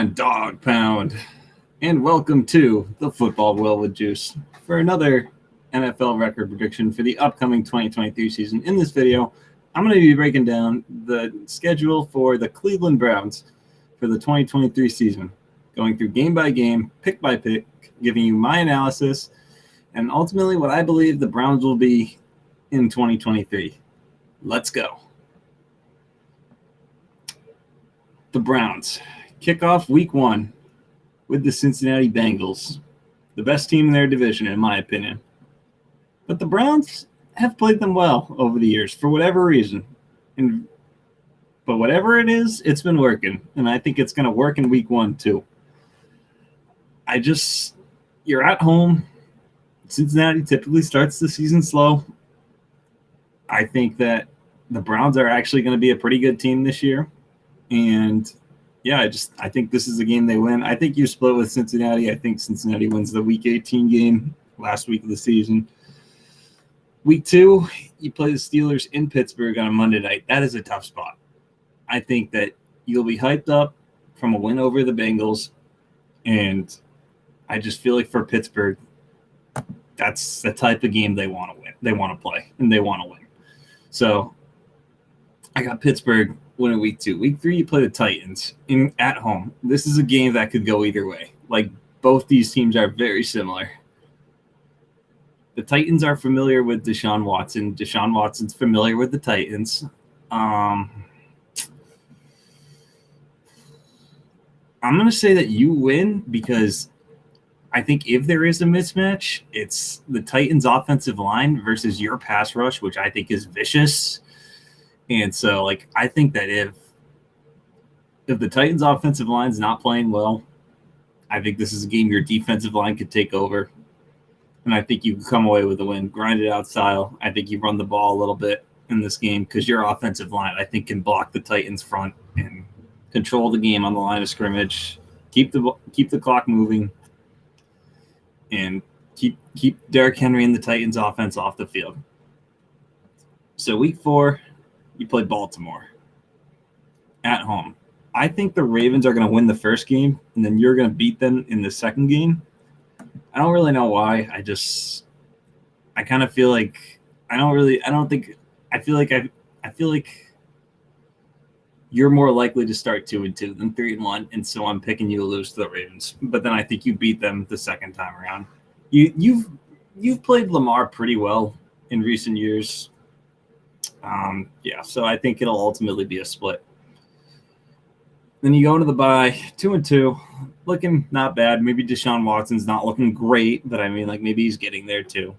Dog Pound, and welcome to the Football Will with Juice for another NFL record prediction for the upcoming 2023 season. In this video, I'm going to be breaking down the schedule for the Cleveland Browns for the 2023 season, going through game by game, pick by pick, giving you my analysis, and ultimately what I believe the Browns will be in 2023. Let's go. The Browns kick off week one with the Cincinnati Bengals, the best team in their division, in my opinion. But the Browns have played them well over the years for whatever reason. But whatever it is, it's been working. And I think it's going to work in week one, too. You're at home. Cincinnati typically starts the season slow. I think that the Browns are actually going to be a pretty good team this year. And yeah, I think this is a game they win. I think you split with Cincinnati. I think Cincinnati wins the Week 18 game, last week of the season. Week 2, you play the Steelers in Pittsburgh on a Monday night. That is a tough spot. I think that you'll be hyped up from a win over the Bengals, and I just feel like for Pittsburgh, that's the type of game they want to win. They want to play, and they want to win. So I got Pittsburgh winning week 2. Week 3, you play the Titans at home. This is a game that could go either way. Like, both these teams are very similar. The Titans are familiar with Deshaun Watson. Deshaun Watson's familiar with the Titans. I'm going to say that you win because I think if there is a mismatch, it's the Titans' offensive line versus your pass rush, which I think is vicious. And so, I think that if the Titans' offensive line's not playing well, I think this is a game your defensive line could take over. And I think you can come away with a win. Grind it out style. I think you run the ball a little bit in this game because your offensive line, I think, can block the Titans' front and control the game on the line of scrimmage, keep the clock moving, and keep Derrick Henry and the Titans' offense off the field. So week 4, you play Baltimore at home. I think the Ravens are going to win the first game, and then you're going to beat them in the second game. I don't really know why. I kind of feel like I feel like you're more likely to start 2-2 than 3-1, and so I'm picking you to lose to the Ravens. But then I think you beat them the second time around. You've played Lamar pretty well in recent years. So I think it'll ultimately be a split. Then you go into the bye, 2-2, looking not bad. Maybe Deshaun Watson's not looking great, but maybe he's getting there too.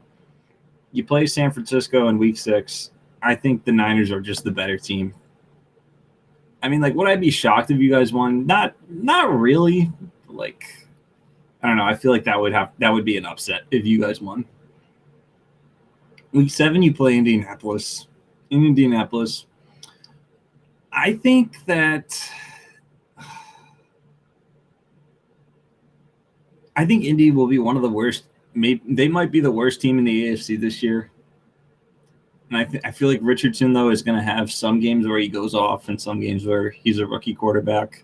You play San Francisco in week 6. I think the Niners are just the better team. Would I be shocked if you guys won? Not really. I don't know. I feel like that would be an upset if you guys won. Week 7, you play Indianapolis. In Indianapolis, I think Indy will be one of the worst. They might be the worst team in the AFC this year. And I feel like Richardson, though, is going to have some games where he goes off and some games where he's a rookie quarterback.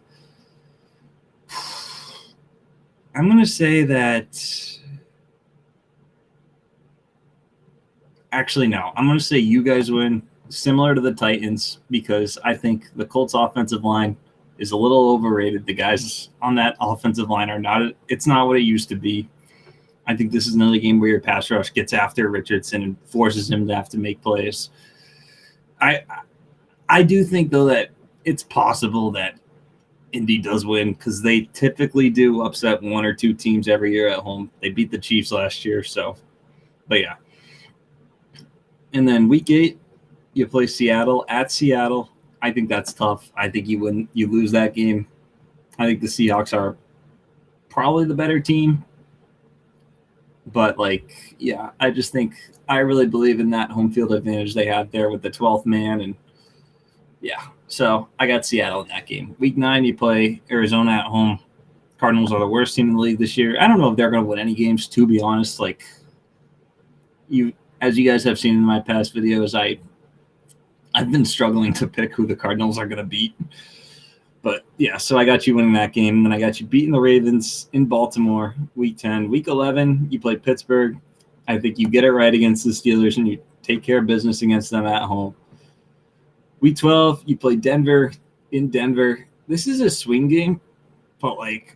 I'm going to say that – actually, no. I'm going to say you guys win, similar to the Titans, because I think the Colts' offensive line is a little overrated. The guys on that offensive line are not – it's not what it used to be. I think this is another game where your pass rush gets after Richardson and forces him to have to make plays. I do think, though, that it's possible that Indy does win because they typically do upset 1 or 2 teams every year at home. They beat the Chiefs last year, but yeah. And then week 8, you play Seattle at Seattle. I think that's tough. I think you lose that game. I think the Seahawks are probably the better team. But, I just think I really believe in that home field advantage they have there with the 12th man. And, so I got Seattle in that game. Week 9, you play Arizona at home. Cardinals are the worst team in the league this year. I don't know if they're going to win any games, to be honest. As you guys have seen in my past videos, I've been struggling to pick who the Cardinals are going to beat. But yeah, so I got you winning that game. And then I got you beating the Ravens in Baltimore, week 10. Week 11, you play Pittsburgh. I think you get it right against the Steelers and you take care of business against them at home. Week 12, you play Denver in Denver. This is a swing game, but like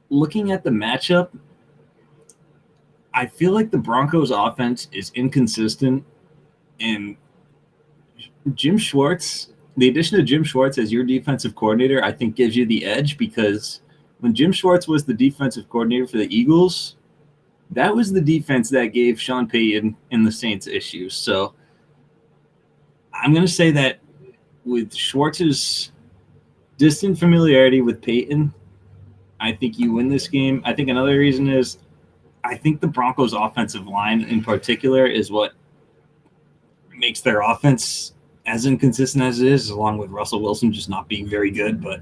looking at the matchup, I feel like the Broncos offense is inconsistent, and Jim Schwartz, the addition of Jim Schwartz as your defensive coordinator, I think gives you the edge because when Jim Schwartz was the defensive coordinator for the Eagles, that was the defense that gave Sean Payton and the Saints issues. So I'm going to say that with Schwartz's distant familiarity with Payton, I think you win this game. I think another reason is I think the Broncos' offensive line in particular is what makes their offense as inconsistent as it is, along with Russell Wilson just not being very good. But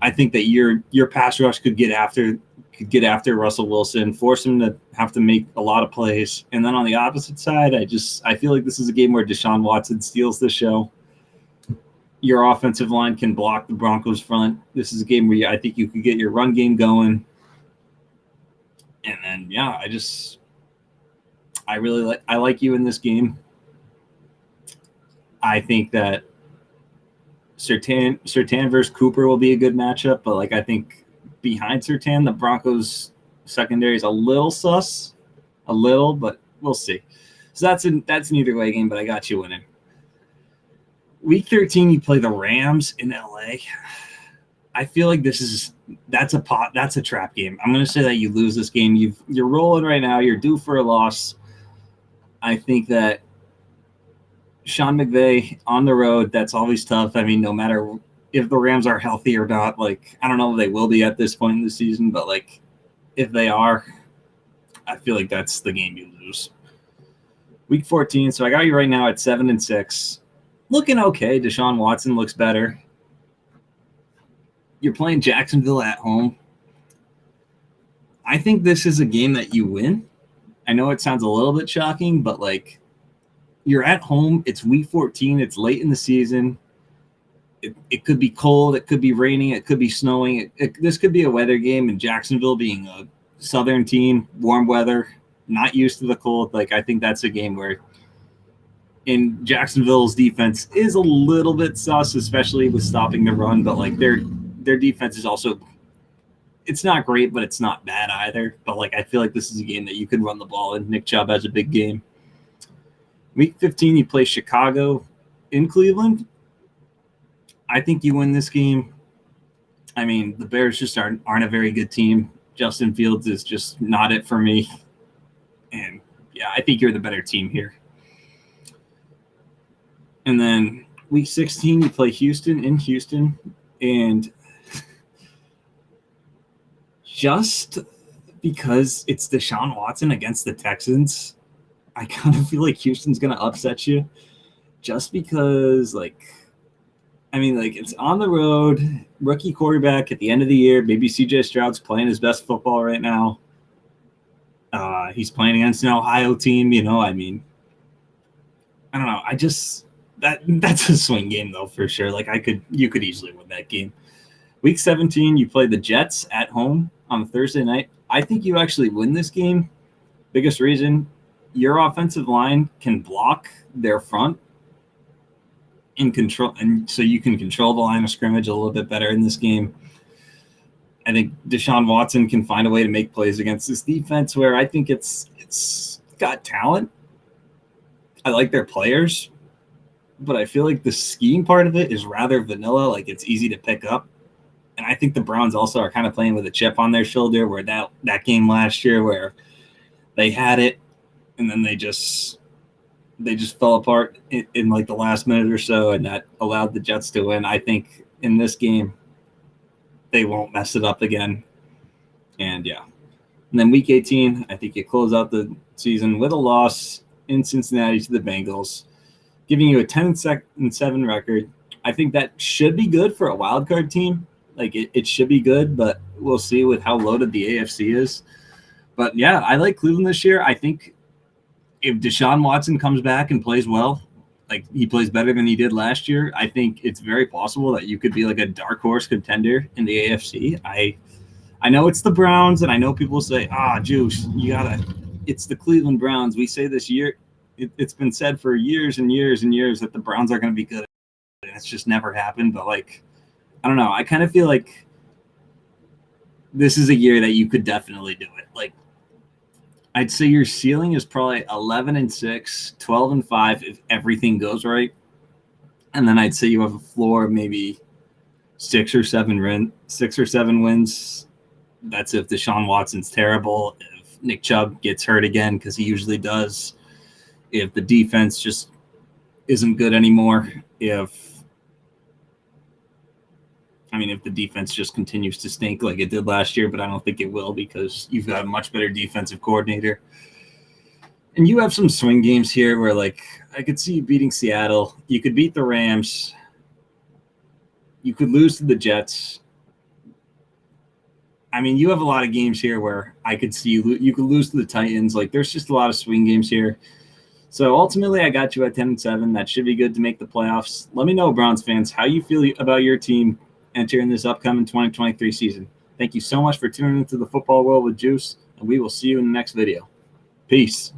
I think that your pass rush could get after Russell Wilson, force him to have to make a lot of plays. And then on the opposite side, I feel like this is a game where Deshaun Watson steals the show. Your offensive line can block the Broncos front. This is a game where I think you could get your run game going. And then, yeah, I like you in this game. I think that Surtain versus Cooper will be a good matchup, but like I think behind Surtain, the Broncos secondary is a little sus, but we'll see. So that's an either way game, but I got you winning. Week 13, you play the Rams in LA. I feel like that's a trap game. I'm going to say that you lose this game. You're rolling right now. You're due for a loss. I think that Sean McVay on the road, that's always tough. I mean, no matter if the Rams are healthy or not, like I don't know if they will be at this point in the season, but like if they are, I feel like that's the game you lose. Week 14, so I got you right now at 7-6. Looking okay. Deshaun Watson looks better. You're playing Jacksonville at home. I think this is a game that you win. I know it sounds a little bit shocking, but like you're at home. It's week 14. It's late in the season. It could be cold. It could be raining. It could be snowing. This could be a weather game, and Jacksonville being a southern team, warm weather, not used to the cold. Like I think that's a game where in Jacksonville's defense is a little bit sus, especially with stopping the run, but like their defense is also it's not great, but it's not bad either. But like I feel like this is a game that you could run the ball and Nick Chubb has a big game. Week 15, you play Chicago in Cleveland. I think you win this game. I mean, the Bears just aren't a very good team. Justin Fields is just not it for me. And yeah, I think you're the better team here. And then week 16, you play Houston in Houston. And just because it's Deshaun Watson against the Texans, I kind of feel like Houston's going to upset you. Just because, like, I mean, like, it's on the road, rookie quarterback at the end of the year. Maybe CJ Stroud's playing his best football right now. He's playing against an Ohio team, I mean, I don't know. That's a swing game though, for sure. Like you could easily win that game. Week 17, you play the Jets at home on Thursday night. I think you actually win this game. Biggest reason, your offensive line can block their front in control, and so you can control the line of scrimmage a little bit better in this game. I think Deshaun Watson can find a way to make plays against this defense where I think it's got talent. I like their players, but I feel like the scheme part of it is rather vanilla, like it's easy to pick up. And I think the Browns also are kind of playing with a chip on their shoulder where that game last year where they had it and then they just fell apart in like the last minute or so, and that allowed the Jets to win. I think in this game, they won't mess it up again. And yeah. And then week 18, I think you close out the season with a loss in Cincinnati to the Bengals, giving you a 10-7 record. I think that should be good for a wild card team. Like it should be good, but we'll see with how loaded the AFC is. But yeah, I like Cleveland this year. I think if Deshaun Watson comes back and plays well, like he plays better than he did last year, I think it's very possible that you could be like a dark horse contender in the AFC. I know it's the Browns, and I know people say, Juice, you gotta. It's the Cleveland Browns. We say this year, it's been said for years and years and years that the Browns are going to be good, and it's just never happened. But like, I don't know. I kind of feel like this is a year that you could definitely do it. Like, I'd say your ceiling is probably 11-6, 12-5 if everything goes right, and then I'd say you have a floor of maybe 6 or 7 wins. That's if Deshaun Watson's terrible, if Nick Chubb gets hurt again, because he usually does, if the defense just isn't good anymore, if the defense just continues to stink like it did last year, but I don't think it will because you've got a much better defensive coordinator. And you have some swing games here where, like, I could see you beating Seattle. You could beat the Rams. You could lose to the Jets. I mean, you have a lot of games here where I could see you could lose to the Titans. Like, there's just a lot of swing games here. So ultimately, I got you at 10-7. That should be good to make the playoffs. Let me know, Browns fans, how you feel about your team entering this upcoming 2023 season. Thank you so much for tuning into the Football World with Juice, and we will see you in the next video. Peace.